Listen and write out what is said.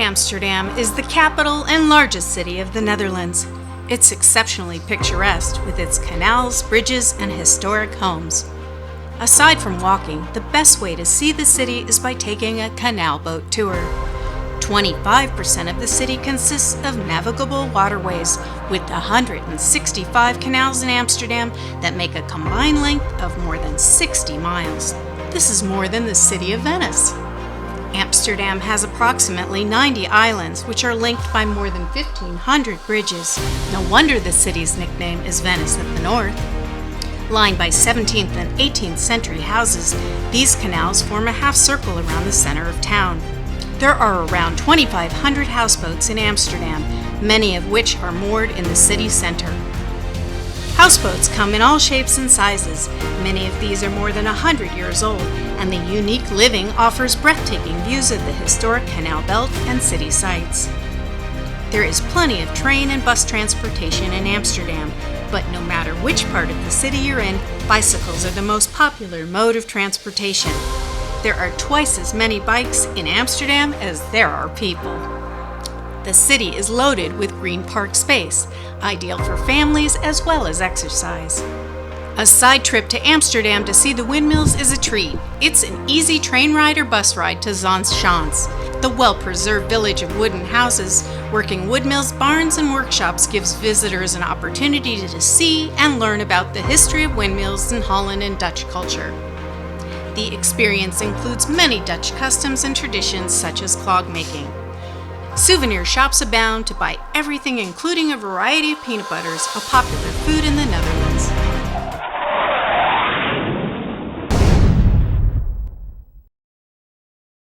Amsterdam is the capital and largest city of the Netherlands. It's exceptionally picturesque with its canals, bridges, and historic homes. Aside from walking, the best way to see the city is by taking a canal boat tour. 25% of the city consists of navigable waterways, with 165 canals in Amsterdam that make a combined length of more than 60 miles. This is more than the city of Venice. Amsterdam has approximately 90 islands, which are linked by more than 1,500 bridges. No wonder the city's nickname is Venice at the north. Lined by 17th and 18th century houses, these canals form a half circle around the center of town. There are around 2,500 houseboats in Amsterdam, many of which are moored in the city center. Houseboats come in all shapes and sizes. Many of these are more than 100 years old, and the unique living offers breathtaking views of the historic canal belt and city sights. There is plenty of train and bus transportation in Amsterdam, but no matter which part of the city you're in, bicycles are the most popular mode of transportation. There are twice as many bikes in Amsterdam as there are people. The city is loaded with green park space, ideal for families as well as exercise. A side trip to Amsterdam to see the windmills is a treat. It's an easy train ride or bus ride to Zandschans. The well-preserved village of wooden houses, working woodmills, barns, and workshops gives visitors an opportunity to see and learn about the history of windmills in Holland and Dutch culture. The experience includes many Dutch customs and traditions such as clog making. Souvenir shops abound to buy everything, including a variety of peanut butters, a popular food in the Netherlands.